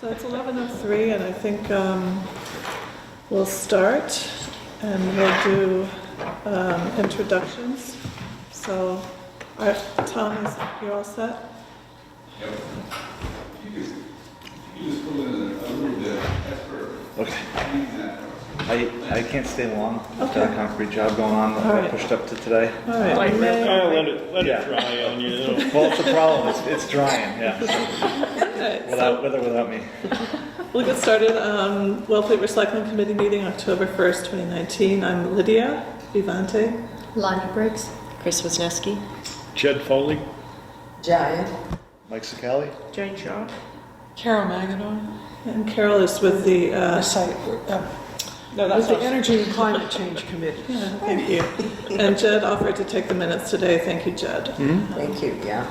So it's 11:03, and I think we'll start, and we'll do introductions. So, Tom, you all set? Yep. You just pull in a little bit extra. Okay. I can't stay long. I've Okay. got a concrete job going on that All I right. pushed up to today. All right. Let it Yeah. dry on you. Well, it's a problem. It's drying, yeah. Okay, With or without me. we'll get started. Wellfleet Recycling Committee meeting, October 1st, 2019. I'm Lydia Vivante. Lonnie Briggs. Chris Wisniewski. Jed Foley. Giant. Mike Sicali? Jane Shaw. Carol Magadon. And Carol is with the, With the Energy and Climate Change Committee. yeah, thank you. And Jed offered to take the minutes today. Thank you, Jed. Thank you, yeah.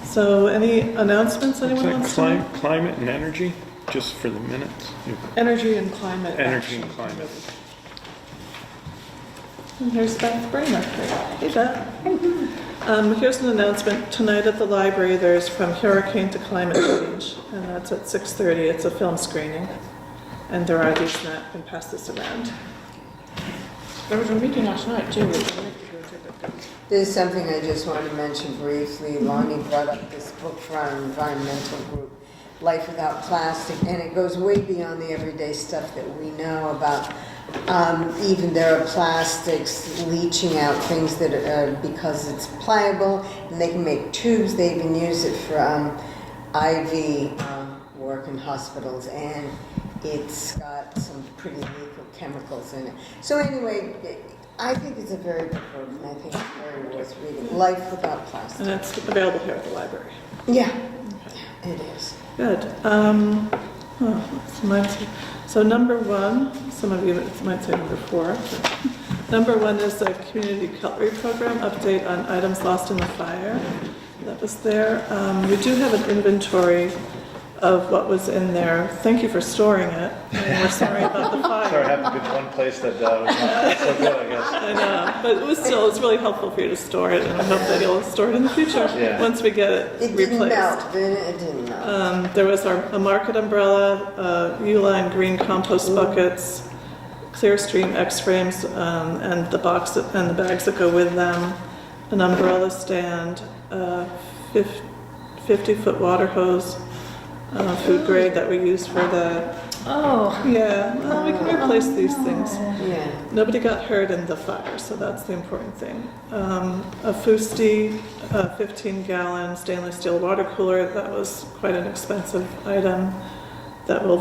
So any announcements anyone wants to make? Climate and energy, just for the minutes. Energy and Climate Energy Action and climate. And here's Beth Bramer. Hey, Beth. Here's an announcement. Tonight at the library, there's From Hurricane to Climate Change, and that's at 6:30. It's a film screening. And there are these, and I can pass this around. There was a meeting last night too. There's something I just want to mention briefly. Lonnie brought up this book for our environmental group, Life Without Plastic, and it goes way beyond the everyday stuff that we know about. Even there are plastics leaching out things that are, because it's pliable, and they can make tubes. They even use it for IV work in hospitals, and it's got some pretty lethal chemicals in it. So anyway, I think it's a very good book, and I think it's very worth reading. Life Without Plastic. And it's available here at the library. Yeah, it is. Good. So number one, some of you might say number four. Number one is the Community Cutlery Program update on items lost in the fire. That was there. We do have an inventory of what was in there. Thank you for storing it. And we're sorry about the fire. Sorry, I happened to be the one place that was not so good, I guess. I know, but it's really helpful for you to store it, and I hope that you'll store it in the future Yeah. once we get it It replaced. didn't melt, did it? It didn't melt. There was a market umbrella, Uline green compost buckets, Clearstream X-frames, and the bags that go with them, an umbrella stand, 50-foot water hose, food grade that we use for the. Yeah, well, we can replace these things. Yeah. Nobody got hurt in the fire, so that's the important thing. A Fusti 15-gallon stainless steel water cooler, that was quite an expensive item that will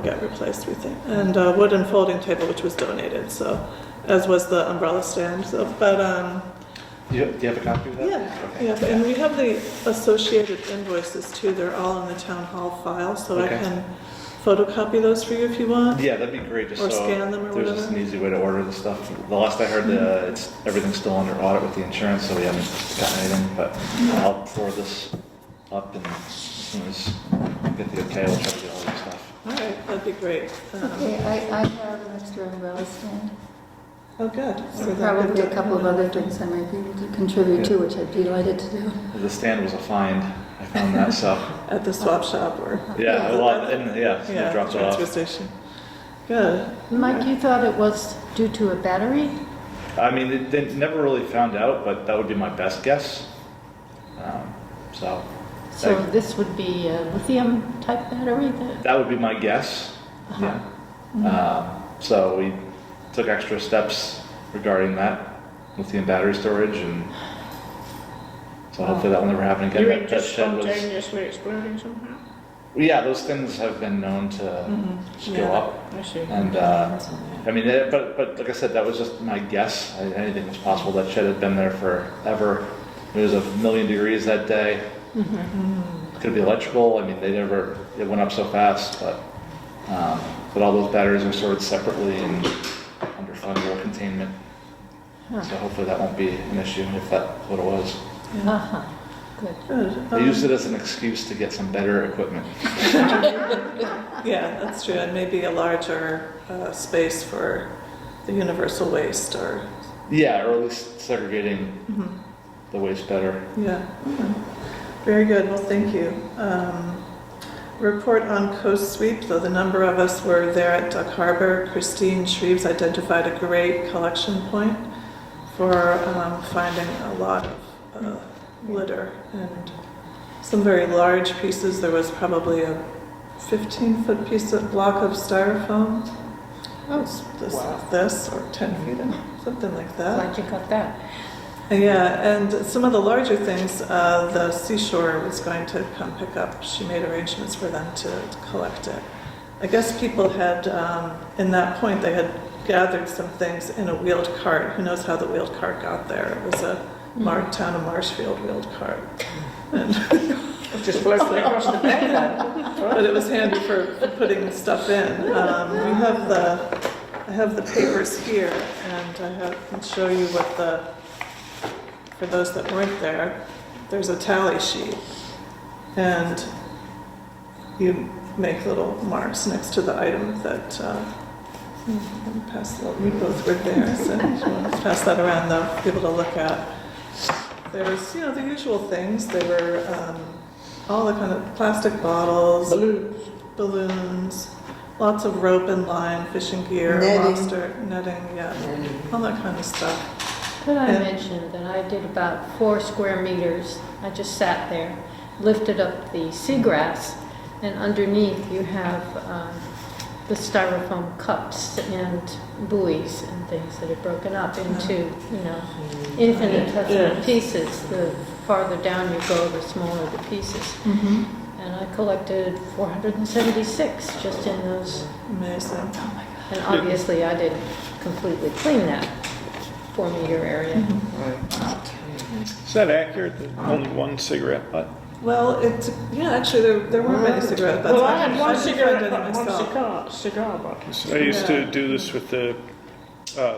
get replaced, we think. And a wooden folding table, which was donated, so, as was the umbrella stand. So, but, Do you have a copy of that? Okay. yeah, and we have the associated invoices too. They're all in the town hall file, so I Okay. can photocopy those for you if you want. Yeah, that'd be great, just Or so scan them or there's just whatever. an easy way to order the stuff. The last I heard, everything's still under audit with the insurance, so we haven't gotten anything, but I'll forward this up, and as soon as I get the okay, I'll try to get all this stuff. All right, that'd be great. Okay, I have an extra umbrella stand. Oh, good. So that Probably would a be- couple of other things I might be able to contribute to, which I'd be delighted to do. The stand was a find, I found that, so, At the swap shop or, yeah, a lot, and yeah, yeah, they dropped it transfer off. station. Good. Mike, you thought it was due to a battery? I mean, they never really found out, but that would be my best guess. So, So this would be a lithium type battery that, that would be my guess, yeah. So we took extra steps regarding that, lithium battery storage, and so hopefully that will never happen again. You That- mean that just shed was- spontaneously exploding somehow? Yeah, those things have been known to just go Yeah. up, I see. and, I mean, but like I said, that was just my guess. Anything was possible. That shed had been there forever. It was 1,000,000 degrees that day. Could be electrical. I mean, it went up so fast, but all those batteries are stored separately and under fungible containment. So hopefully that won't be an issue if that's what it was. uh-huh, good. Good. They used it as an excuse to get some better equipment. Yeah, that's true. And maybe a larger space for the universal waste or, Yeah, or at least segregating the waste better. yeah. Very good. Well, thank you. report on Coast Sweep, though the number of us were there at Duck Harbor. Christine Shreves identified a great collection point for finding a lot of litter and some very large pieces. There was probably a 15-foot block of styrofoam. Oh, This or 10 feet, something like that. glad you got that. Yeah, and some of the larger things, the seashore was going to come pick up. She made arrangements for them to collect it. I guess people had, in that point, they had gathered some things in a wheeled cart. Who knows how the wheeled cart got there? It was a town of Marshfield wheeled cart. And Just floating across the bed. but it was handy for putting stuff in. I have the papers here, and can show you what for those that weren't there, there's a tally sheet, and you make little marks next to the item that, you both were there, so if you want to pass that around though, for people to look at. There was, the usual things. There were all the kind of plastic bottles, balloons, lots of rope and line, fishing gear, Netting. lobster netting, yeah, all that kind of stuff. Could I And- mention that I did about 4 square meters? I just sat there, lifted up the seagrass, and underneath you have the styrofoam cups and buoys and things that are broken up into, infinitesimal pieces. The farther down you go, the smaller the pieces. Mm-hmm. And I collected 476 just in those. Amazing. And obviously I didn't completely clean that 4-meter area. Is that accurate, that only one cigarette butt? Well, actually, there weren't many cigarette butts. Well, I had one didn't cigarette find any butt, one myself. cigar butt. 'Cause I used to do this with the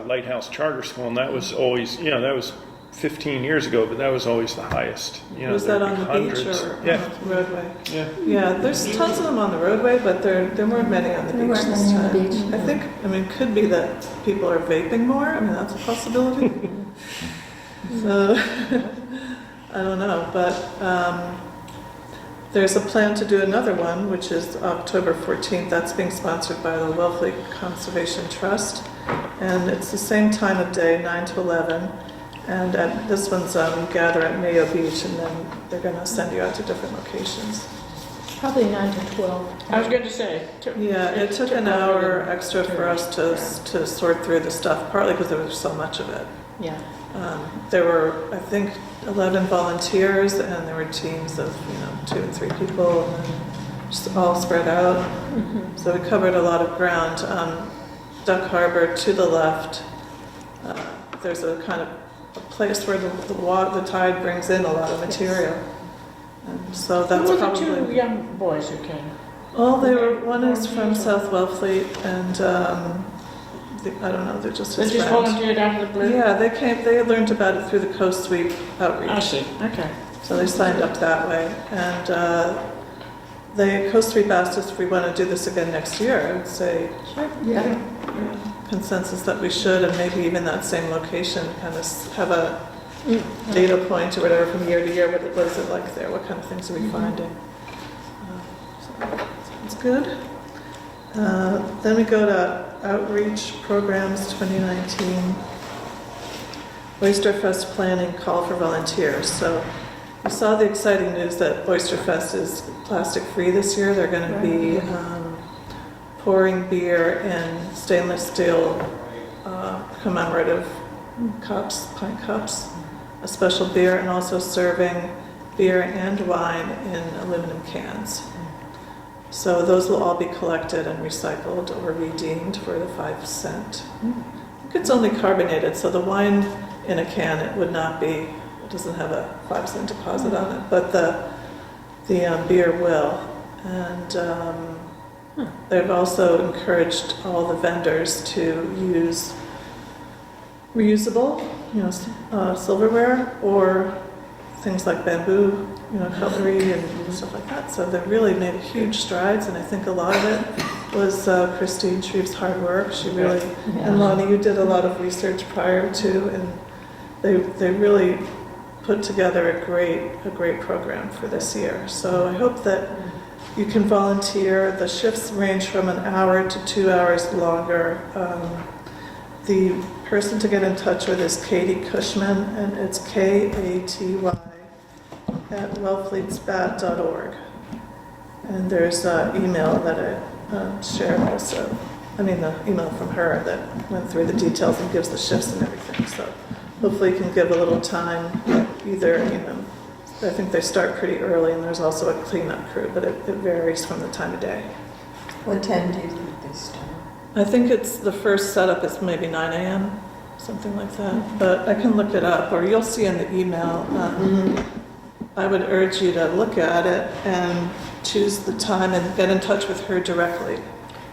Lighthouse Charter School, and that was always, that was 15 years ago, but that was always the highest. Was that there'd on be the beach hundreds. or Yeah, on the roadway? yeah. Yeah, there's tons of them on the roadway, but there weren't many on the There beach weren't this many on the time. beach. I think, it could be that people are vaping more. That's a possibility. So, I don't know, but there's a plan to do another one, which is October 14th. That's being sponsored by the Wellfleet Conservation Trust. And it's the same time of day, 9 to 11. And this one's you gather at Mayo Beach, and then they're going to send you out to different locations. Probably 9 to 12. I was going to say. Yeah, it took an hour extra for us to sort through the stuff, partly because there was so much of it. Yeah. There were, I think, 11 volunteers, and there were teams of 2 and 3 people, and then just all spread out. So we covered a lot of ground. Duck Harbor to the left, there's a kind of a place where the tide brings in a lot of material. And so that's Who were the probably. 2 young boys who came? Well, one is from South Wellfleet, and I don't know, they're just They his just friend. volunteered out of the blue? Yeah, they learned about it through the Coast Sweep outreach. I see, okay. So they signed up that way. And the Coast Sweep asked us if we want to do this again next year. I would say Yeah. consensus that we should, and maybe even that same location, kind of have a data point or whatever from year to year. What is it like there? What kind of things are we finding? So, sounds good. Then we go to Outreach Programs 2019. Oysterfest Planning Call for Volunteers. So you saw the exciting news that Oysterfest is plastic free this year. They're going to be pouring beer in stainless steel commemorative cups, pint cups, a special beer, and also serving beer and wine in aluminum cans. So those will all be collected and recycled or redeemed for the 5 cent. I think it's only carbonated, so the wine in a can, it doesn't have a 5 cent deposit on it, but the beer will. And they've also encouraged all the vendors to use reusable, silverware, or things like bamboo, cutlery and stuff like that. So they've really made huge strides, and I think a lot of it was Christine Shreve's hard work. She really, and Lonnie, you did a lot of research prior to, and they really put together a great program for this year. So I hope that You can volunteer. The shifts range from an hour to 2 hours longer. The person to get in touch with is Katie Cushman, and it's katy@wellfleetsbat.org. And there's an email that I shared also. I mean, the email from her that went through the details and gives the shifts and everything. So hopefully you can give a little time, either, I think they start pretty early, and there's also a cleanup crew, but it varies from the time of day. What time do you think they start? I think it's the first setup is maybe 9 a.m., something like that. But I can look it up, or you'll see in the email. I would urge you to look at it and choose the time and get in touch with her directly.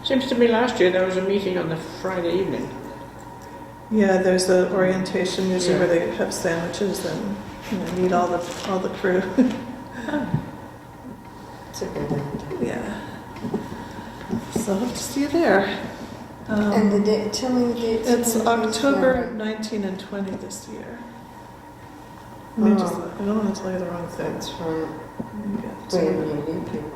Seems to me last year there was a meeting on the Friday evening. Yeah, there's an orientation usually Yeah. where they have sandwiches and meet all the crew. It's a good idea. Yeah. So hope to see you there. And the date, tell me the dates. It's again, please. October 19 and 20 this year. Let me just, Oh. I don't want to tell you the wrong thing. That's right. Let me get to Wait, it. you need people.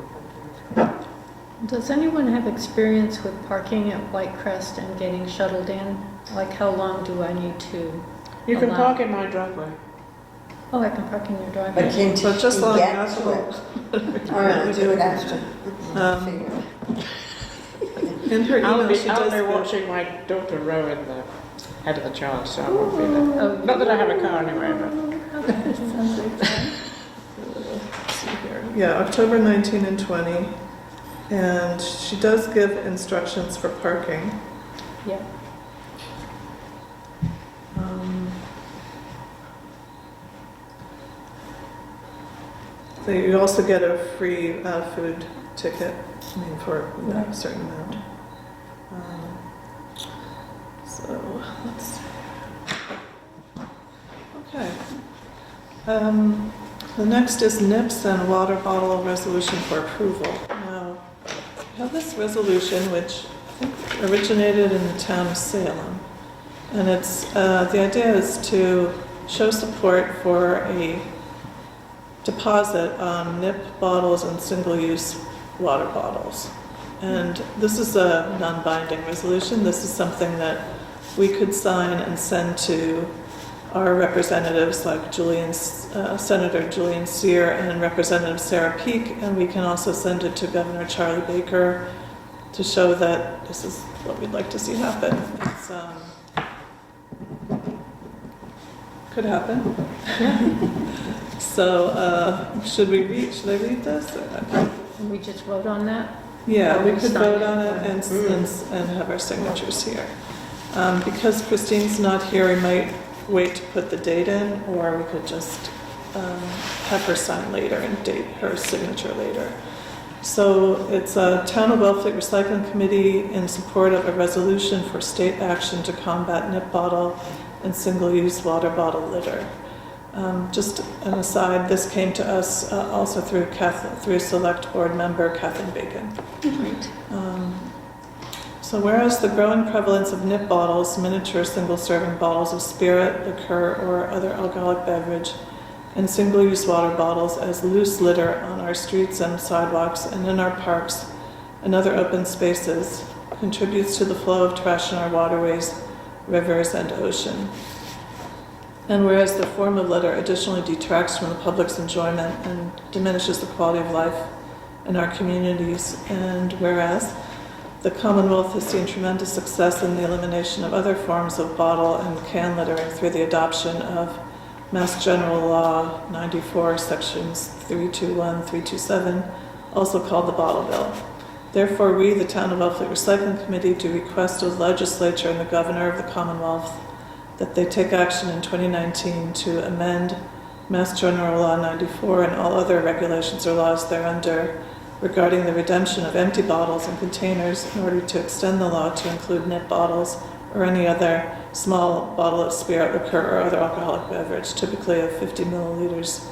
Does anyone have experience with parking at White Crest and getting shuttled in? Like, how long do I need to? You can Allow- park in my driveway. Oh, I can park in your But driveway. can't So just you long get enough to it? All right, do it after. Um, In her email, she I'll does be give- watching my daughter row in the head of the charge, so I won't be there. Oh, Not that I have a car anyway, but. Okay, sounds like fun. Let's see here. Yeah, October 19 and 20. And she does give instructions for parking. Yeah. So you also get a free food ticket, for a certain amount. So let's see. Okay. The next is NIPS and water bottle resolution for approval. Now, we have this resolution which I think originated in the town of Salem. And it's, the idea is to show support for a deposit on NIP bottles and single-use water bottles. And this is a non-binding resolution. This is something that we could sign and send to our representatives like Senator Julian Sear and Representative Sarah Peake, and we can also send it to Governor Charlie Baker to show that this is what we'd like to see happen. It's, could happen. So, should I read this? Can we just vote on that? Yeah, we could Sign vote it. on it and have our signatures here. Because Christine's not here, we might wait to put the date in, or we could just have her sign later and date her signature later. So it's a Town of Wellfleet Recycling Committee in support of a resolution for state action to combat nip bottle and single-use water bottle litter. Just an aside, this came to us also through Select Board member Kathleen Bacon. So whereas the growing prevalence of nip bottles, miniature single-serving bottles of spirit, liquor, or other alcoholic beverage, and single-use water bottles as loose litter on our streets and sidewalks and in our parks and other open spaces contributes to the flow of trash in our waterways, rivers, and ocean. And whereas the form of litter additionally detracts from the public's enjoyment and diminishes the quality of life in our communities, and whereas the Commonwealth has seen tremendous success in the elimination of other forms of bottle and can littering through the adoption of Mass General Law 94, Sections 321, 327, also called the Bottle Bill. Therefore, we, the Town of Wellfleet Recycling Committee, do request of the Legislature and the Governor of the Commonwealth that they take action in 2019 to amend Mass General Law 94 and all other regulations or laws thereunder regarding the redemption of empty bottles and containers in order to extend the law to include nip bottles or any other small bottle of spirit, liquor, or other alcoholic beverage, typically of 50 milliliters,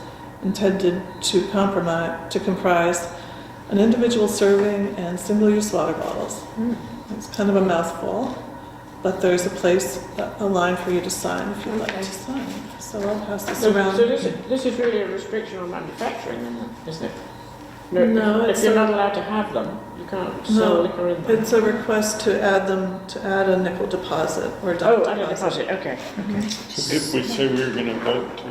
intended to comprise an individual serving and single-use water bottles. It's kind of a mouthful, but there's a line for you to sign if you'd like to sign. So I'll pass this So around. this is really a restriction on manufacturing, isn't it? No, If it's you're a- not allowed to have them, you can't sell No, liquor in them. it's a request to add a nickel deposit or dump Oh, and a deposit, okay. So did we say we were gonna vote to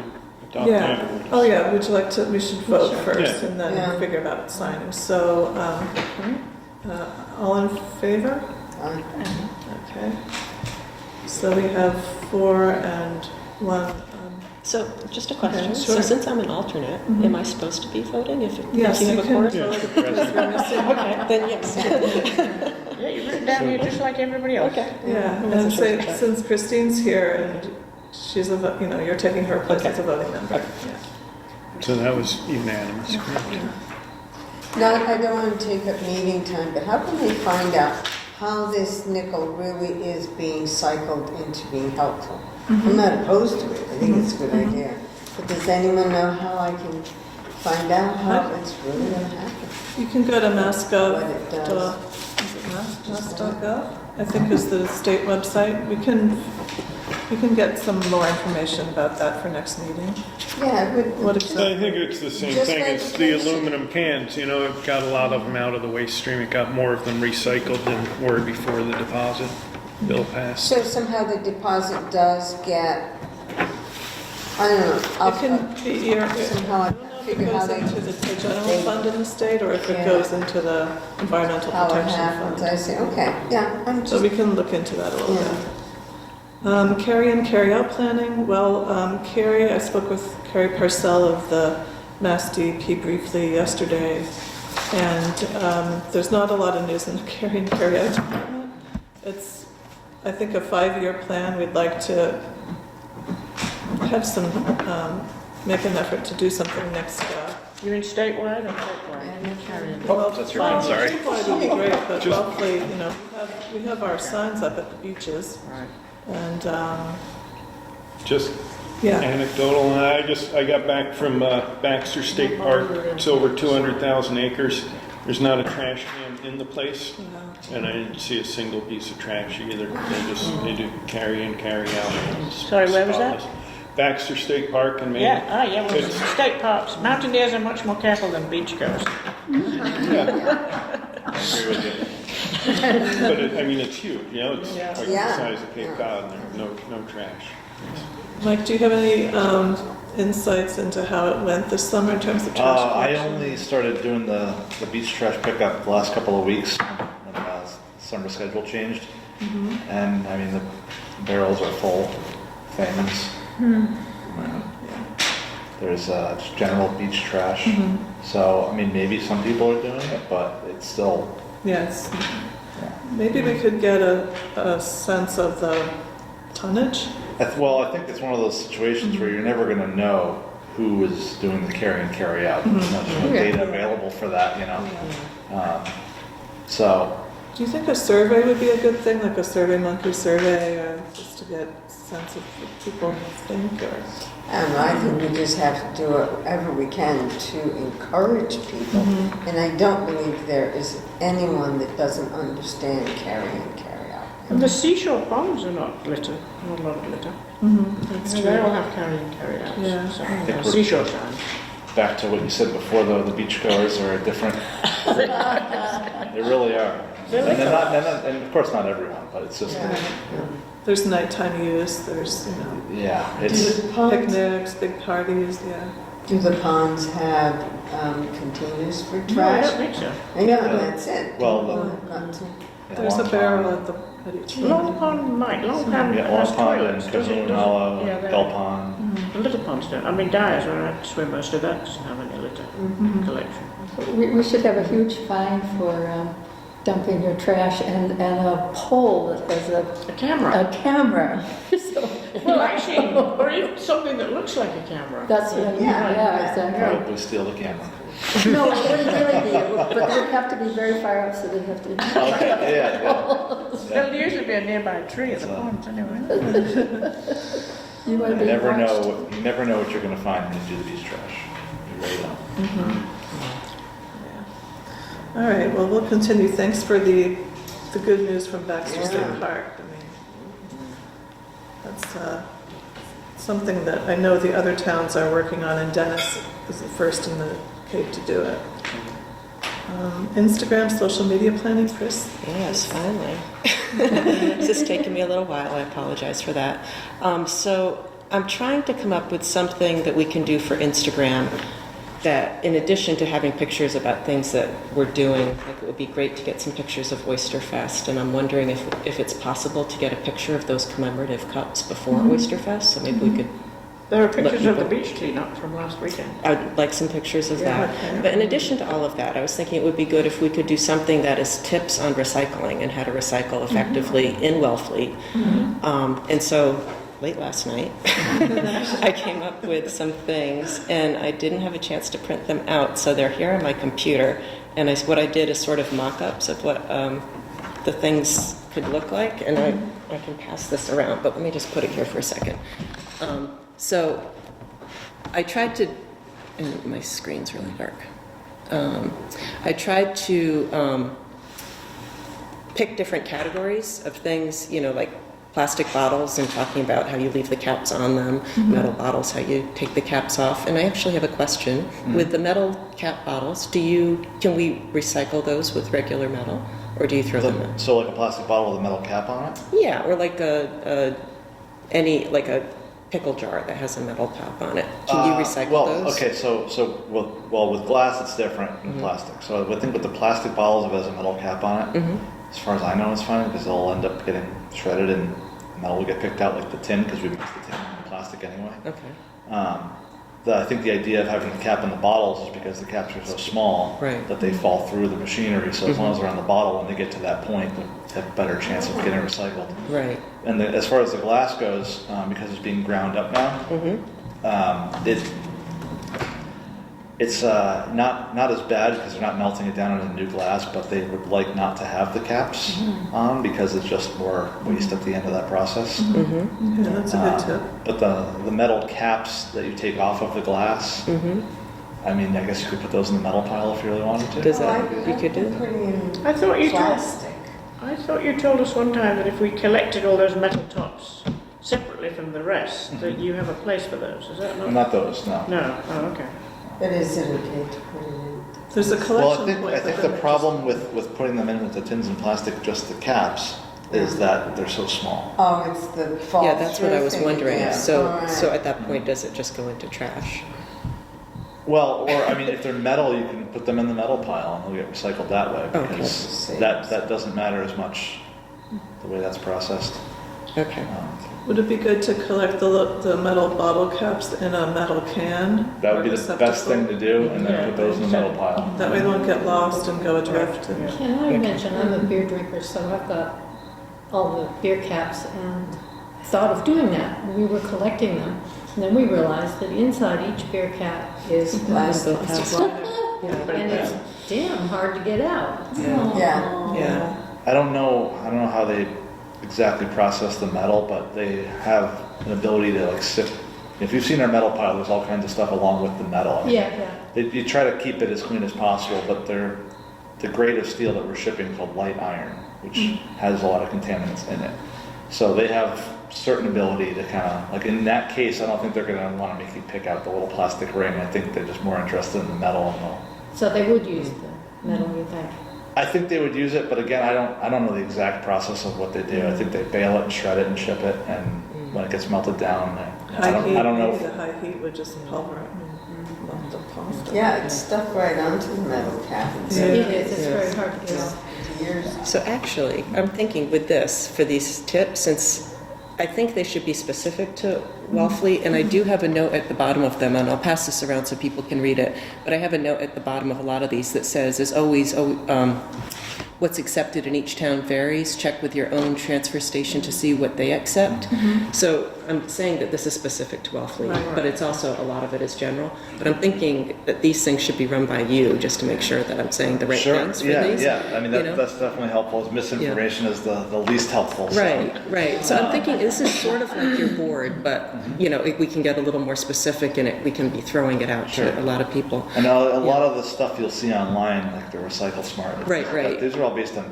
adopt Yeah. that? or we Oh, just- yeah, would you like to, we should vote Sure. first Yeah. and then Yeah. figure about signing. So, all in favor? Okay. So we have 4 and 1. So, just a question. Okay, So sure. since I'm an alternate, Mhm. am I supposed to be voting if Yes, you you have a can quorum? Yeah, vote it's the because president. we're missing. Okay, then yes. Yeah, you've written down here just like everybody else. Okay. Yeah, I wasn't and sure say, about that. since Christine's here and she's you're taking her place Okay. as a voting member. Okay. Yeah. So that was unanimous, correct? Now, I don't want to take up meeting time, but how can they find out how this nickel really is being cycled into being helpful? I'm not opposed to it, I think it's a good idea. But does anyone know how I can find out how it's really going to happen? You can go to mass.gov. What it does. Is it mass.gov? I think is the state website. We can get some more information about that for next meeting. Yeah, it would. What So exactly? I think it's the same Just thing, like it's the education. aluminum cans, you know, it got a lot of them out of the waste stream, it got more of them recycled than were before the deposit bill passed. So somehow the deposit does get, I don't know, It can be, somehow I I don't know if it figure how goes they, into the general fund in the state or if it Yeah. goes into the environmental how it protection happens. fund. I say, okay, yeah, I'm So just, we can look into that a little Yeah. bit. Carry in, carry out planning. Well, Carrie, I spoke with Carrie Parcell of the Mass DEP briefly yesterday, and there's not a lot of news in the carry in, carry out department. It's, I think, a 5-year plan. We'd like to have some, make an effort to do something next year. You mean statewide or statewide? Carrying. Oh, that's your phone, sorry. Statewide would be great, but Just- roughly, we have our signs up at the beaches, Right. and, Just yeah. anecdotal, and I got back from Baxter State Park, it's over 200,000 acres. There's not a trash can in the place, and I didn't see a single piece of trash either. They do carry in, carry out. It's Sorry, where was that? spotless. Baxter State Park in Maine. Yeah, yeah, well, It's- state parks, mountaineers are much more careful than beachgoers. I agree with you. But I mean, it's huge, you know, it's like the Yeah. size of Cape Cod, and there's no trash. Mike, do you have any insights into how it went this summer in terms of trash I collection? only started doing the beach trash pickup the last couple of weeks when summer schedule changed. And I mean, the barrels are full, things. There's just general beach trash. So, I mean, maybe some people are doing it, but it's still, Yes. Maybe we could get a sense of the tonnage. well, I think it's one of those situations where you're never gonna know who is doing the carry and carry out. There's not data available for that, you know? So, Do you think a survey would be a good thing, like a Survey Monkey survey, or just to get a sense of what people think, or? I don't know, I think we just have to do whatever we can to encourage people. And I don't believe there is anyone that doesn't understand carry and carry out. And the seashore ponds are not litter, not a lot of litter. That's They all have carry and carry outs. Yeah. So, think yeah, we're- seashore signs. back to what you said before, though, the beachgoers are a different. They really are. And they're not, and of course not everyone, but it's just, There's nighttime use, there's, yeah, it's, picnics, big parties, yeah. Do the ponds have containers for No, I trash? don't think so. I know, that's it. Well, People the- have got to- There's a Long barrel Pond. at each. Long Pond might, Long Pond Yeah, has Long Pond toilets, and does it? Cahoon Hollow, Yeah, and they- Bell Pond. The little ponds don't. I mean, Dyers, where I swim most of that, doesn't have any litter collection. We should have a huge fine for dumping your trash and a pole that has A camera. a camera. So, Well, actually, or even something that looks like a camera. that's what I mean, Yeah, yeah, exactly. Probably steal the camera. No, it wouldn't really be, but they would have to be very far up, so they'd have to. Okay, yeah. There'll usually be a nearby tree at the So- ponds anyway. You want to You be never watched. know what you're gonna find when you do the beach trash. You really don't. All right, well, we'll continue. Thanks for the good news from Baxter Yeah. State Park. I mean, that's something that I know the other towns are working on, and Dennis is the first in the Cape to do it. Instagram, social media planning, Chris? Yes, finally. This is taking me a little while. I apologize for that. So I'm trying to come up with something that we can do for Instagram that, in addition to having pictures about things that we're doing, like it would be great to get some pictures of Oyster Fest. And I'm wondering if it's possible to get a picture of those commemorative cups before Oyster Fest. So maybe we could. There are pictures of the people- beach cleanup from last weekend. I'd like some pictures of Yeah, that. okay. But in addition to all of that, I was thinking it would be good if we could do something that is tips on recycling and how to recycle effectively in Wellfleet. And so late last night, I came up with some things and I didn't have a chance to print them out. So they're here on my computer. And what I did is sort of mock-ups of what the things could look like. And I can pass this around, but let me just put it here for a second. So I tried to, and my screen's really dark. I tried to pick different categories of things, like plastic bottles and talking about how you leave the caps on them, metal bottles, how you take the caps off. And I actually have a question. With the metal cap bottles, can we recycle those with regular metal, or do you throw them in? So like a plastic bottle with a metal cap on it? Yeah, or like a pickle jar that has a metal top on it. Can you recycle those? Okay, so with glass it's different than plastic. So I think with the plastic bottles, if it has a metal cap on it, as far as I know, it's fine because they'll end up getting shredded and metal will get picked out like the tin because we mix the tin and plastic anyway. Okay. I think the idea of having the cap in the bottles is because the caps are so small Right. that they fall through the machinery. So as long as they're on the bottle, when they get to that point, they have a better chance of getting recycled. Right. And as far as the glass goes, because it's being ground up now, it's not as bad because they're not melting it down into new glass, but they would like not to have the caps on because it's just more waste at the end of that process. Yeah, that's a good tip. But the metal caps that you take off of the glass, I mean, I guess you could put those in the metal pile if you really wanted to. Does that, you could do that? Putting in I thought you told plastic. I thought you told us one time that if we collected all those metal tops separately from the rest, that you have a place for those. Is that not? Not those, no. No. Oh, okay. But is it okay to put it in? There's a Well, collection I think point. I think but the then it problem with putting them in with the tins and plastic, just the caps, is that they're so small. Oh, it's the fall Yeah, that's what I through was thing wondering. again. So, All right. so at that point, does it just go into trash? Well, or I mean, if they're metal, you can put them in the metal pile and they'll get recycled that way Okay. because that doesn't matter as much the way that's processed. Okay. Would it be good to collect the metal bottle caps in a metal can? That or would be the receptacle? best thing to do, and then put those in the metal pile. That way they won't get lost and go adrift. and- Can I mention, I'm a beer drinker, so I've got all the beer caps and I thought of doing that. We were collecting them. And then we realized that inside each beer cap is Plastic. and it's damn hard to get out. Yeah. Yeah. I don't know how they exactly process the metal, but they have an ability to like sift. If you've seen our metal pile, there's all kinds of stuff along with the metal. I mean, Yeah. you try to keep it as clean as possible, but the grade of steel that we're shipping is called light iron, which has a lot of contaminants in it. So they have certain ability to kind of, like in that case, I don't think they're going to want to make you pick out the little plastic ring. I think they're just more interested in the metal and So they would use the metal, you think? I think they would use it, but again, I don't know the exact process of what they do. I think they bale it and shred it and ship it, and when it gets melted down, I don't know. Maybe the high heat would just pulverize melt the plastic. Yeah, it's stuck right onto the metal cap. Yeah. It is, it's very hard to get out. Years. So actually, I'm thinking with this, for these tips, since I think they should be specific to Wellfleet, and I do have a note at the bottom of them, and I'll pass this around so people can read it, but I have a note at the bottom of a lot of these that says, as always, what's accepted in each town varies. Check with your own transfer station to see what they accept. So I'm saying that this is specific to Wellfleet, Right. but it's also, a lot of it is general. But I'm thinking that these things should be run by you, just to make sure that I'm saying the right Sure. things for Yeah, these. yeah. I mean, you know? that's definitely helpful. Misinformation is the least helpful. So. Right, right. So I'm thinking this is sort of like your board, but, if we can get a little more specific in it, we can be throwing it out Sure. to a lot of people. And a lot of the stuff you'll see online, like the Recycle Smart, Right. these are all based on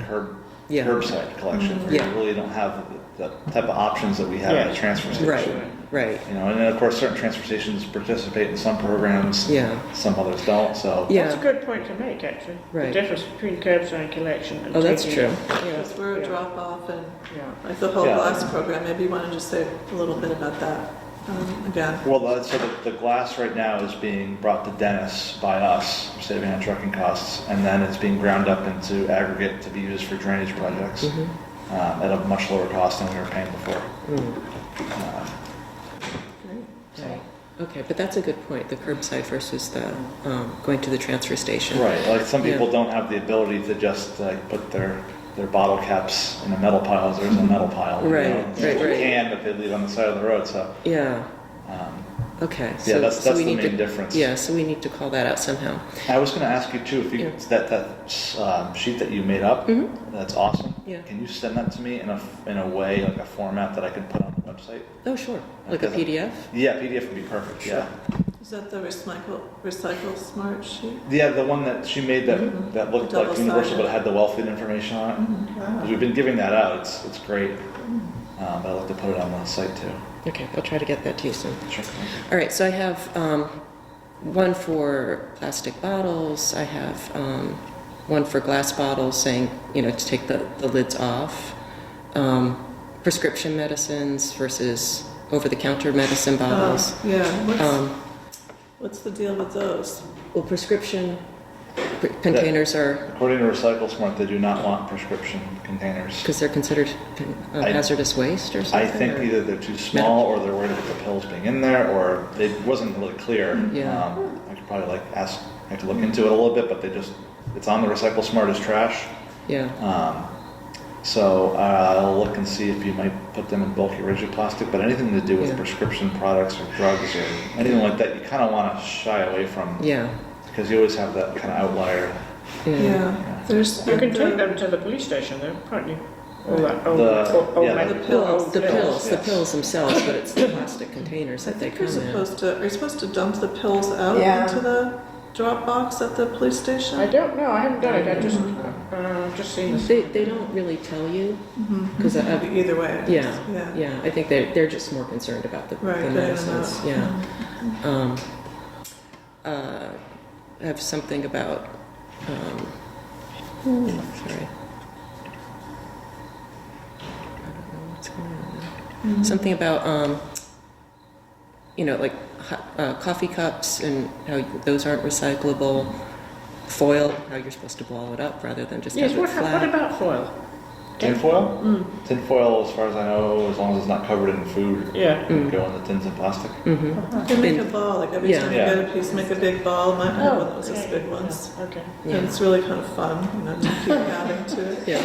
Yeah. curbside collection. Where Yeah. you really don't have the type of options that we have at a transfer station. Right. right. You know, and then of course, certain transfer stations participate in some programs, Yeah, some others don't, so. That's a yeah. good point to make, actually. Right. The difference between curbside collection and Oh, that's taking true. it. Yeah. Because we're a Yeah. drop off and Yeah. like the whole Yeah. glass program, maybe you want to just say a little bit about that again. Well, so the glass right now is being brought to Dennis by us, for state of Indiana trucking costs, and then it's being ground up into aggregate to be used for drainage projects at a much lower cost than we were paying before. Uh, Right. Okay, but that's a good point, the curbside versus the going to the transfer station. Right, like some people Yeah. don't have the ability to just like put their bottle caps in a metal pile, there's a metal pile. you Right, know? right, There's a right. can that they leave on the side of the road, so, Yeah, um, okay. yeah, that's we the need main to- difference. Yeah, so we need to call that out somehow. I was gonna ask you too, if you, Yeah. that sheet that you made up, that's awesome. Yeah. Can you send that to me in a way, like a format that I could put on the website? Oh, sure, like a Okay. PDF? Yeah, PDF would be perfect, yeah. Is that the recycle smart sheet? Yeah, the one that she made that looked like Double-sided. universal, but it had the Wellfleet information on it. 'Cause we've been giving that out, it's great. But I'd like to put it on the site too. Okay, I'll try to get that to you soon. Sure. All right, so I have one for plastic bottles, I have one for glass bottles saying, you know, to take the lids off. Prescription medicines versus over-the-counter medicine bottles. Yeah, Um, what's the deal with those? Well, prescription containers are, According to Recycle Smart, they do not want prescription containers. because they're considered hazardous waste or something? I think or- either they're too small or they're worried about the pills being in there, or it wasn't really clear. Yeah. I could probably I could look into it a little bit, but it's on the Recycle Smart as trash. Yeah, So I'll look and see if you might put them in bulky rigid plastic, but anything to do with Yeah. prescription products or drugs or anything like that, you kind of want to shy away from, yeah, because you always have that kind of outlier. yeah. Yeah, there's. You can take them to the police station though, can't you? All that old, Yeah, med- the pills. old The pills, the yes. pills themselves, but it's the plastic containers I that they think come you're in. are you supposed to dump the pills out Yeah. into the drop box at the police station? I don't know, I haven't done it, I've just seen this. They don't really tell you, because Either way. I yeah, guess. yeah, I think they're just more concerned about the Right, getting them medicines, out. yeah. I have something about, sorry. I don't know what's going on there. Something about, you know, like coffee cups and how those aren't recyclable. Foil, how you're supposed to blow it up rather than just Yes, have it what flat. about foil? Tinfoil? Tinfoil, as far as I know, as long as it's not covered in food, Yeah. can go in the tins of plastic. Mhm. You can make a ball, like every Yeah. time you Yeah. get a piece, make a big ball. Mine had one that was just big ones. Okay. Yeah. And it's really kind of fun, you know, to keep adding to it. Yeah,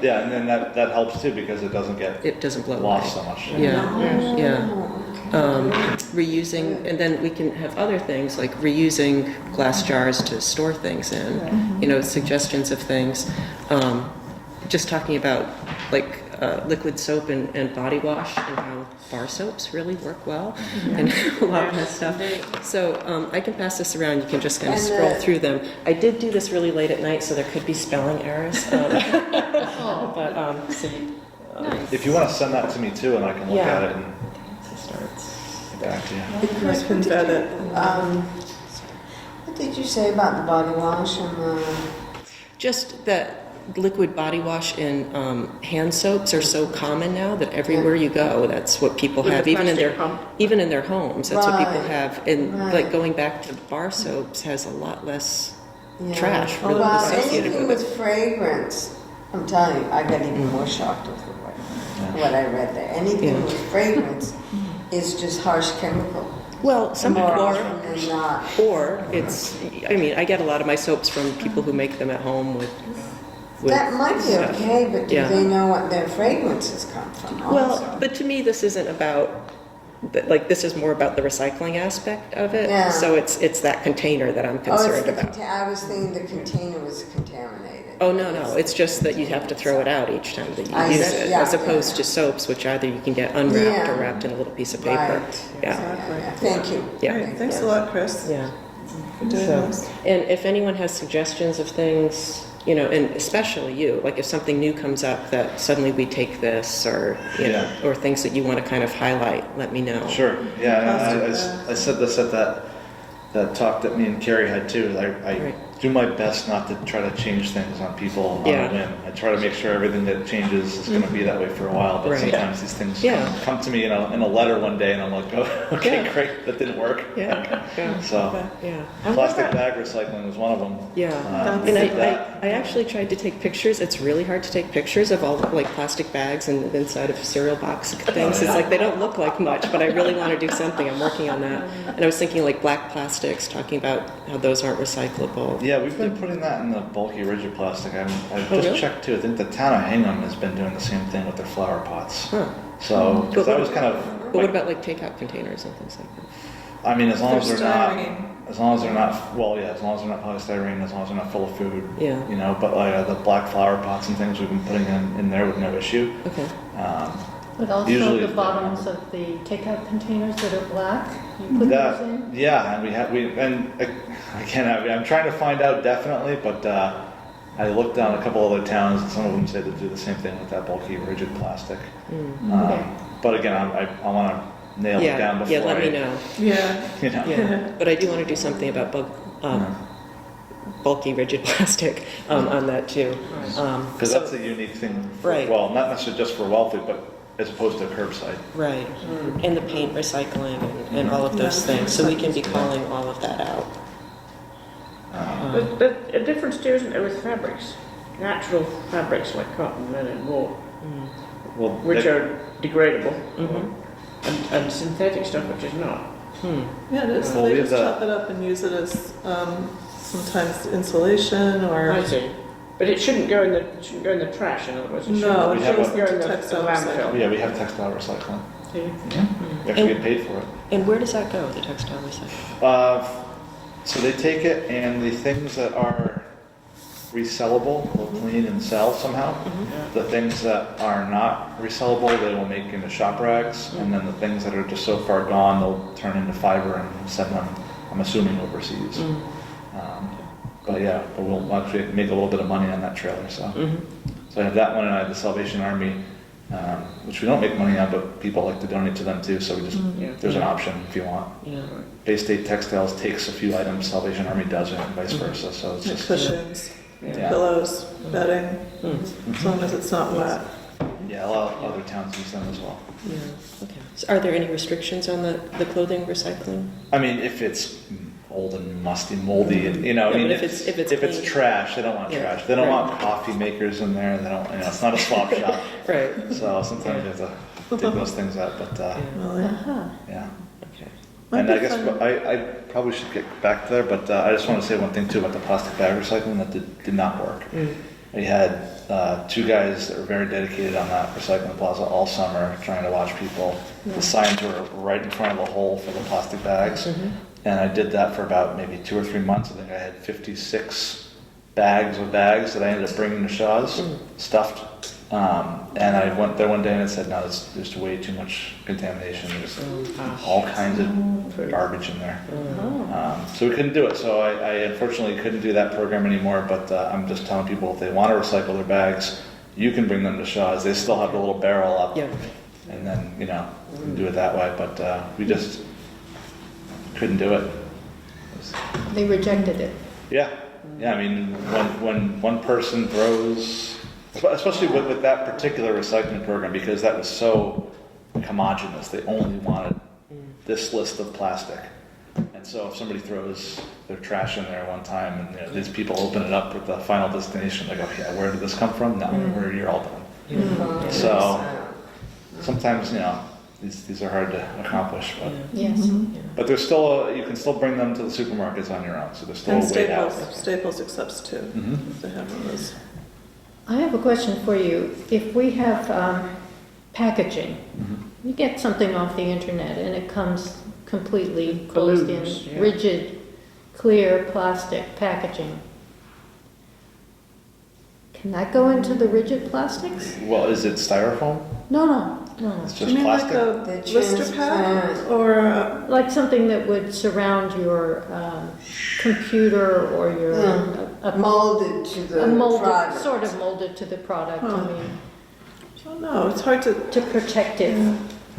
Yeah, and then that helps too, because it doesn't get it doesn't blow away. lost so much. Yeah, Yes. yeah. Reusing, and then we can have other things like reusing glass jars to store things in, you know, suggestions of things. Just talking about like liquid soap and body wash and how bar soaps really work well and a lot of that stuff. So I can pass this around, you can just kind of And scroll the- through them. I did do this really late at night, so there could be spelling errors. But so If you want to send that to me too, and I can look Yeah. at it and starts. get back to you. I can vet it. What did you say about the body wash and the? Just that liquid body wash and hand soaps are so common now that everywhere you go, that's what people With have, the even in their plastic pump. even in their homes. That's what people Right, have. And right. like going back to bar soaps has a lot less Yeah. trash really Well, associated anything with it. with fragrance, I'm telling you, I got even more shocked with what I read there. Anything Yeah. with fragrance is just harsh chemical. Well, some More or often than not. or it's. I mean, I get a lot of my soaps from people who make them at home with. That might be stuff. okay, but do Yeah. they know what their fragrances come from also? Well, but to me, this isn't about, like, this is more about the recycling aspect of it. Yeah. So it's that container that I'm Oh, it's concerned the about. I was thinking the container was contaminated. Oh, no, it's just that you have to throw it out each time that you I use see, it, yeah, as opposed yeah. to soaps, which either you can get unwrapped or Yeah. wrapped in a little piece of paper. Right. Yeah, Yeah. Thank you. Yeah. Great, thanks a lot, Chris, yeah. for doing So, this. and if anyone has suggestions of things, you know, and especially you, like if something new comes up that suddenly we take this or, you know, or things that you want to kind of highlight, let me know. Sure, yeah, and Plastic I said this at that talk that me and Carrie had too. I Right. do my best not to try to change things on people on Yeah. a whim. I try to make sure everything that changes is going to be that way for a while, but Right. sometimes these things Yeah. come to me in a letter one day and I'm like, oh, okay, Yeah. great, that didn't work. Yeah, yeah, So, yeah. And what plastic about- bag recycling was one of them. Yeah, That's and we did that. I actually tried to take pictures. It's really hard to take pictures of all like plastic bags and inside of cereal box things. It's like they don't look like much, but I really want to do something. I'm working on that. And I was thinking like black plastics, talking about how those aren't recyclable. Yeah, we've been putting that in the bulky rigid plastic. I've Oh, just really? checked too. I think the town of Hingham has been doing the same thing with their flower pots. Huh. So, because But that what- was kind of. But what about like takeout containers and things like that? I mean, as long as They're they're not, styrene. as long as they're not, well, yeah, as long as they're not polystyrene, as long as they're not full of food. Yeah. You know, but like the black flower pots and things we've been putting in there with no issue. Okay. But also Usually the it's bottoms of the takeout containers that are black, you put That, those in? yeah, and I'm trying to find out definitely, but I looked down a couple other towns and some of them say to do the same thing with that bulky rigid plastic. Okay. But again, I want to nail it down Yeah, before yeah, let me I, know. Yeah, you know. Yeah, but I do want to do something about bulky rigid plastic on that too. Because that's a unique thing, for, Right. well, not necessarily just for Wellfleet, but as opposed to curbside. Right, and the paint recycling and all of those Yeah. things, so we can be calling all of that out. But a difference too, isn't there, with fabrics? Natural fabrics like cotton, linen, wool, Well, which that- are degradable, Mhm. and synthetic stuff which is not. yeah, it is. Well, They we just have the- chop it up and use it as sometimes insulation or. I see. But it shouldn't go in the trash, in other words. It No, shouldn't- it We have goes a- go in into the textile landfill. recycling. yeah, we have textile recycling. See? You actually get paid for it. And where does that go, the textile recycling? So they take it and the things that are resellable, they'll clean and sell somehow. The things that are not resellable, they will make into shop rags. And then the things that are just so far gone, they'll turn into fiber and send them, I'm assuming, overseas. But yeah, but we'll actually make a little bit of money on that trailer, so. So I have that one and I have the Salvation Army, which we don't make money on, but people like to donate to them too, so we just, Yeah. there's an option if you want. Yeah. Bay State Textiles takes a few items, Salvation Army doesn't, and vice versa, so it's Like just, cushions, yeah, pillows, bedding, as long as it's not wet. yeah, a lot of other towns use them as well. Yeah, okay. So are there any restrictions on the clothing recycling? I mean, if it's old and musty, moldy, and, you know, I Yeah, mean, but if it's clean. trash, they don't want Yeah, trash. They don't right. want coffee makers in there, they don't, you know, it's not a swap shop. Right. So sometimes you have to dig those things out, but, Really. Uh-huh. yeah. Okay. Might And be I guess fun. I probably should get back to there, but I just want to say one thing too about the plastic bag recycling that did not work. We had two guys that were very dedicated on that recycling plaza all summer, trying to watch people. The signs were right in front of the hole for the plastic bags. And I did that for about maybe 2 or 3 months. I think I had 56 bags that I ended up bringing to Shaw's, stuffed. And I went there one day and it said, no, there's way too much contamination. There's all kinds of garbage in there. So we couldn't do it. So I unfortunately couldn't do that program anymore, but I'm just telling people if they want to recycle their bags, you can bring them to Shaw's. They still have the little barrel up. Yeah. And then, you know, you can do it that way. But we just couldn't do it. They rejected it. Yeah, yeah. I mean, when one person throws, especially with that particular recycling program, because that was so homogenous, they only wanted this list of plastic. And so if somebody throws their trash in there one time, and you know, these people open it up at the final destination, they go, "Yeah, where did this come from?" No, you're all done. So sometimes, you know, these are hard to accomplish, but. Yes. But there's still, you can still bring them to the supermarkets on your own, so there's still And a way out. Staples accepts too. Mhm. They have one of those. I have a question for you. If we have packaging, you get something off the internet and it comes completely closed in, Balloons, yeah. rigid, clear plastic packaging. Can that go into the rigid plastics? Well, is it styrofoam? No, no. No. It's Do just you mean like plastic? a The blister pad transparent. or Like something that would surround your computer or your, a Molded to the a molded, product. sort of molded to the product, I Huh. mean, I don't know, it's hard to, to protect it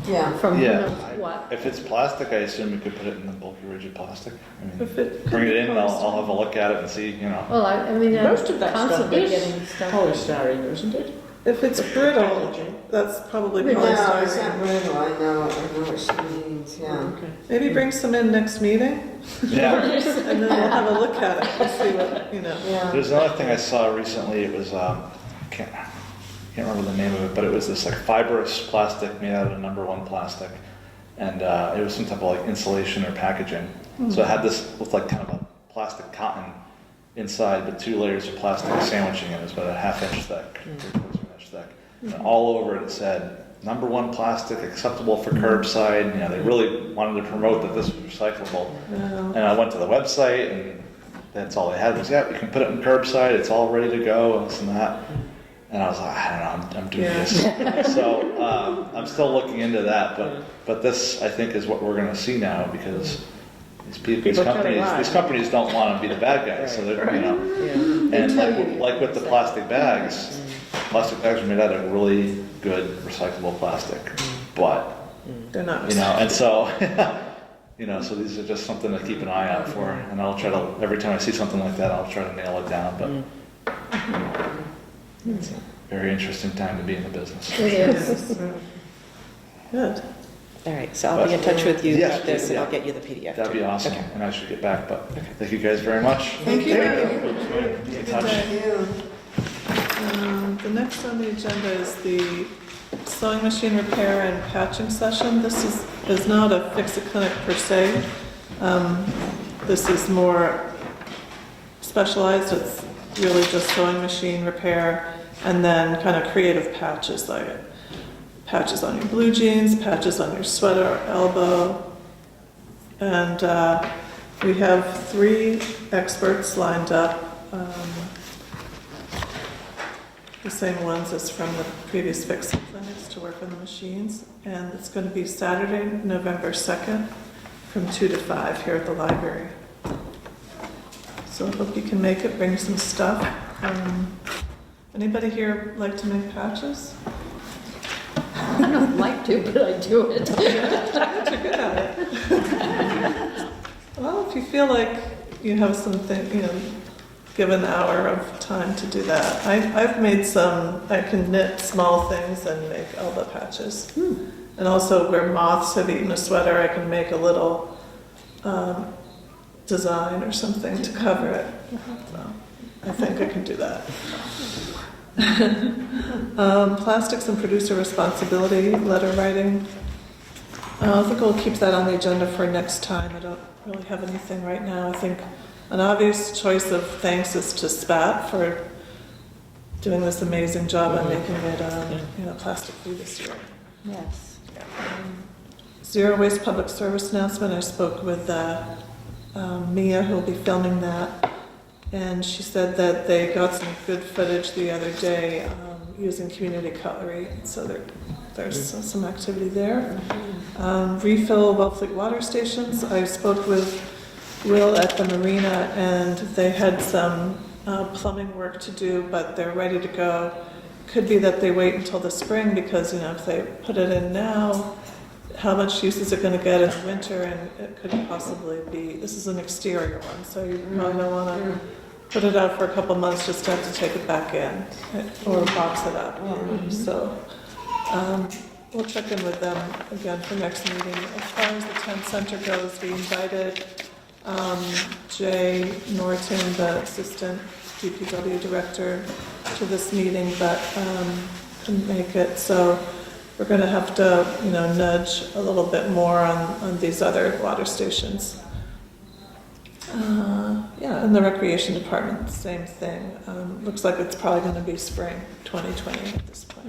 Yeah. from who Yeah. knows what. If it's plastic, I assume you could put it in the bulky rigid plastic. I mean, if it. bring it in, I'll have a look at it and see, you know. Well, I mean, I'm Most of that stuff constantly is getting stuff. polystyrene, isn't it? If it's brittle, that's probably No, it's not polystyrene. brittle, I know what she means, yeah. Okay. Maybe bring some in next meeting, Yeah. and then we'll have a look at it and see what, you know. Yeah. There's another thing I saw recently. It was can't remember the name of it, but it was this like fibrous plastic made out of #1 plastic, and it was some type of like insulation or packaging. So it had this looked like kind of a plastic cotton inside, but 2 layers of plastic sandwiching it. It was about a ½ inch thick, 3/4 of an inch thick, and all over it said #1 plastic, acceptable for curbside. You know, they really wanted to promote that this was recyclable. Yeah. And I went to the website, and that's all they had was, yeah, you can put it in curbside, it's all ready to go, and this and that. And I was like, I don't know, I'm dubious. So I'm still looking into that, but this, I think, is what we're going to see now, because People telling lies. these companies don't want to be the bad guys, so they're, you know. Yeah. And like with the plastic bags are made out of really good recyclable plastic, but They're not. you know, and so, you know, so these are just something to keep an eye out for, and I'll try to, every time I see something like that, I'll try to nail it down, but it's a very interesting time to be in the business. It is. Good. All right, so I'll be in touch with you Yes, about this, and yeah. I'll get you the PDF. That'd be too. awesome, Okay. and I should get back, but thank you guys very much. Thank you. Be in touch. Thank you. The next on the agenda is the sewing machine repair and patching session. This is not a fix-a-clinic per se. This is more specialized. It's really just sewing machine repair and then kind of creative patches, like patches on your blue jeans, patches on your sweater or elbow. And we have 3 experts lined up. The same ones as from the previous fixing clinics to work on the machines. And it's going to be Saturday, November 2nd, from 2 to 5 here at the library. So I hope you can make it, bring some stuff. Anybody here like to make patches? I don't like to, but I do it. You're good at it. Well, if you feel like you have something, you know, give an hour of time to do that. I've made some, I can knit small things and make elbow patches. And also where moths have eaten a sweater, I can make a little design or something to cover it. So I think I can do that. Plastics and producer responsibility, letter writing. I think we'll keep that on the agenda for next time. I don't really have anything right now. I think an obvious choice of thanks is to SPAT for doing this amazing job on making it, plastic-free this year. Yes. Zero Waste Public Service announcement. I spoke with Mia, who will be filming that, and she said that they got some good footage the other day using community cutlery, so there's some activity there. Refill Wellfleet water stations. I spoke with Will at the marina, and they had some plumbing work to do, but they're ready to go. Could be that they wait until the spring because, if they put it in now, how much use is it going to get in the winter? And it could possibly be, this is an exterior one, so you probably don't want to put it out for a couple months just to have to take it back in or box it up. So we'll check in with them again for next meeting. As far as the town center goes, we invited Jay Norton, the assistant DPW director, to this meeting, but couldn't make it. So we're going to have to, nudge a little bit more on these other water stations. And the recreation department, same thing. Looks like it's probably going to be spring 2020 at this point.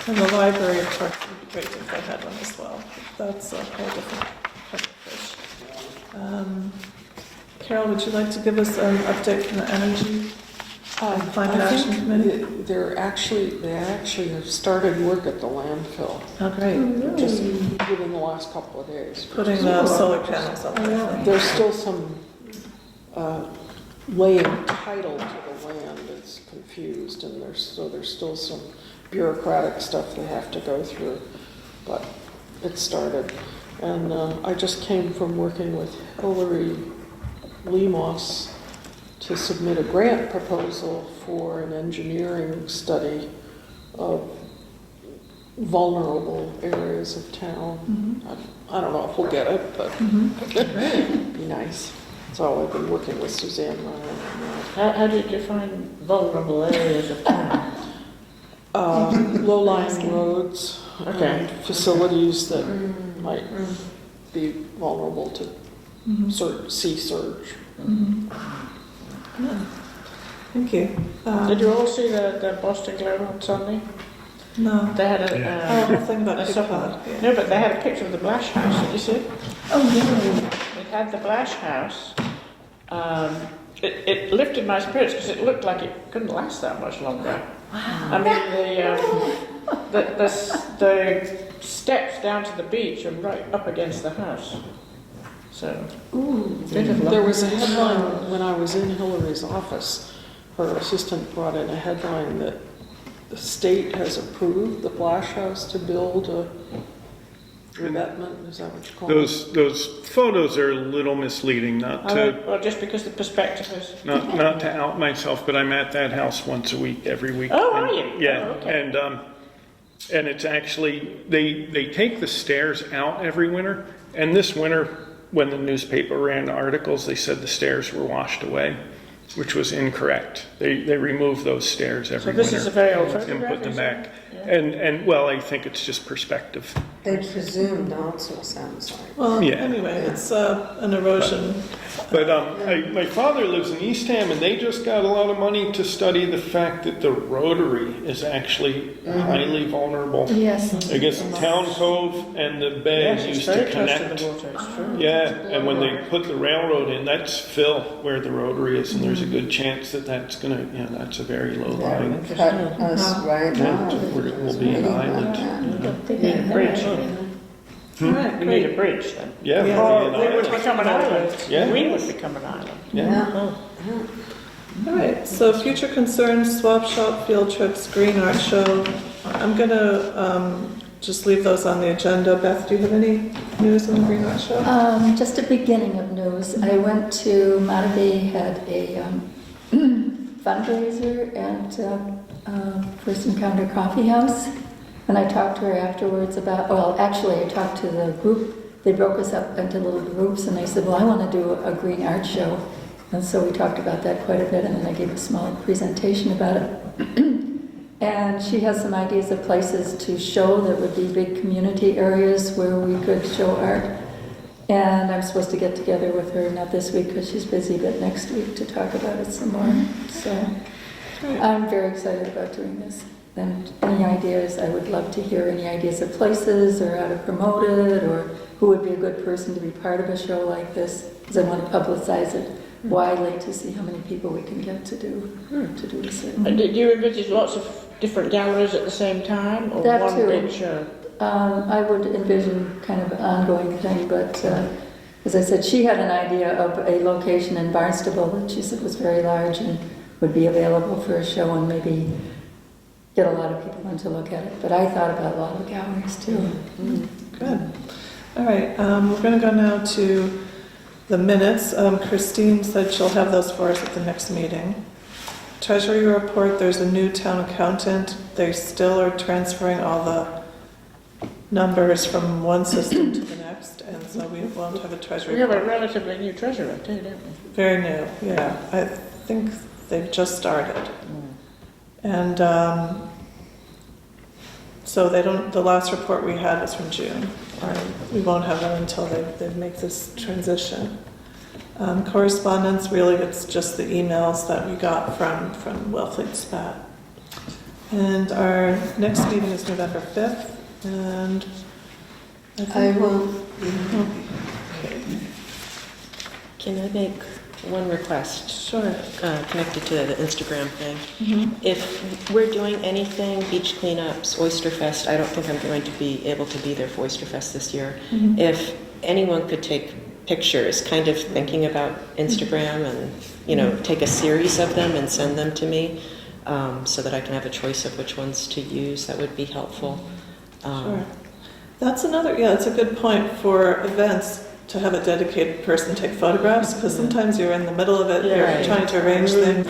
And the library, of course, would be great if they had one as well. That's a whole different kind of fish. Carol, would you like to give us an update from the energy Climate I Action think Committee? they actually have started work at the landfill, Oh, great. just within the last couple of days. Putting the solar panels up there. There's still some laying title to the land that's confused, and there's still some bureaucratic stuff they have to go through, but it started. And I just came from working with Hillary Lemos to submit a grant proposal for an engineering study of vulnerable areas of town. I don't know if we'll get it, but it'd be nice. So I've been working with Suzanne Ryan on that. How did you find vulnerable areas of town? Low-lying roads Okay. and facilities that might be vulnerable to sea surge. Thank you. Did you all see the Boston Globe on Sunday? No. They had Oh, the whole thing about a Cape supplement. Cod. Yeah. No, but they had a picture of the Blash House. Did you see it? Oh, yeah. It had the Blash House. It lifted my spirits because it looked like it couldn't last that much longer. Wow. I mean, the steps down to the beach are right up against the house. So, bit of luck. There was a headline when I was in Hillary's office. Her assistant brought in a headline that the state has approved the Blash House to build a revetment. Is that what you call it? Those photos are a little misleading, Well, just because the perspective is. not to out myself, but I'm at that house once a week, every week. Oh, And- are you? Yeah, Oh, okay. and it's actually, they take the stairs out every winter, and this winter, when the newspaper ran articles, they said the stairs were washed away, which was incorrect. They remove those stairs every So winter. this is a very old And photograph. put them is it? back. Yeah. And well, I think it's just perspective. They presumed also, sounds like. Well, Yeah. anyway, it's an erosion. But my father lives in Eastham, and they just got a lot of money to study the fact that the Rotary is actually highly vulnerable. Yes. I guess Town Cove and the bay Yes, it's used to very close connect. to the water. It's true. Yeah, and when they put the railroad in, that's fill where the Rotary is, and there's a good chance that that's gonna, that's a very low line. Cut us right Yeah, now. it will be an island. You need a bridge. All right, You need a great. bridge then. Yeah, Yeah. it'll be an They would island. become an island. Yeah. We would become an island. Yeah. All right, so future concerns, swap shop, field trips, green art show. I'm gonna just leave those on the agenda. Beth, do you have any news on the green art show? Just a beginning of news. I went to Matabey, had a fundraiser at First Encounter Coffee House. And I talked to her afterwards about, well, actually I talked to the group. They broke us up into little groups and they said, well, I want to do a green art show. And so we talked about that quite a bit and then I gave a small presentation about it. And she has some ideas of places to show that would be big community areas where we could show art. And I'm supposed to get together with her, not this week because she's busy, but next week to talk about it some more. So I'm very excited about doing this. And any ideas, I would love to hear any ideas of places or how to promote it or who would be a good person to be part of a show like this. Because I want to publicize it widely to see how many people we can get to do this. And did you envisage lots of different galleries at the same time or That one too. big show? I would envision kind of an ongoing thing, but as I said, she had an idea of a location in Barnstable that she said was very large and would be available for a show and maybe get a lot of people in to look at it. But I thought about a lot of galleries too. Good. All right, we're gonna go now to the minutes. Christine said she'll have those for us at the next meeting. Treasury report, there's a new town accountant. They still are transferring all the numbers from one system to the next, and so we won't have a treasury We have a report. relatively new treasurer too, don't we? Very new, yeah. I think they've just started. And so they don't, the last report we had was from June. We won't have them until they make this transition. Correspondence, really, it's just the emails that we got from Wellfleet Spat. And our next meeting is November 5th, and I think I will. Okay. Can I make one request. Sure. Connected to the Instagram thing. If we're doing anything, beach cleanups, Oyster Fest, I don't think I'm going to be able to be there for Oyster Fest this year. If anyone could take pictures, kind of thinking about Instagram and, you know, take a series of them and send them to me so that I can have a choice of which ones to use, that would be helpful. Sure. That's another, yeah, it's a good point for events to have a dedicated person take photographs, because sometimes you're in the middle of it, you're Yeah. trying to arrange things.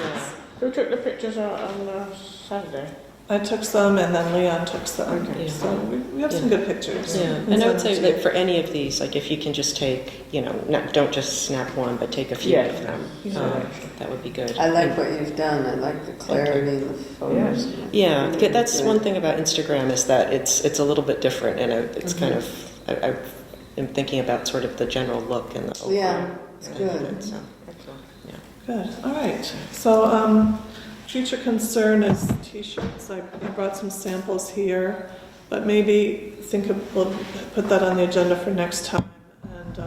Who took the pictures out on Saturday? I took some and then Leon took some, Okay. so we have some good pictures. Yeah, We'll and I would send say them to that for any of these, like if you can just take, you know, don't just snap one, but take a few Yeah. of them, that would be good. I like what you've done, I like the clarity in the photos. Yeah, that's one thing about Instagram is that it's a little bit different, and it's kind of I am thinking about sort of the general look and the overall. Yeah, it's good. So, yeah. Good, all right. So, future concern is t-shirts. I brought some samples here, but maybe we'll put that on the agenda for next time. And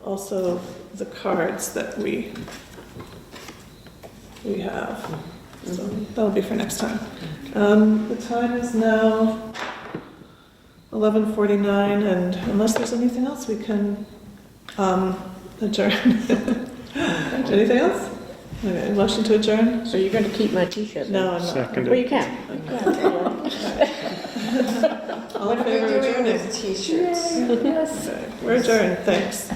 also the cards that we have. So that'll be for next time. The time is now 11:49, and unless there's anything else, we can adjourn. Anything else? Okay, motion to adjourn? So you're going to keep my T-shirt? No, I'm not. Seconded. Well, you can. All What in are we favor of doing adjourning? with t-shirts? Yes. Okay, we're adjourned, thanks.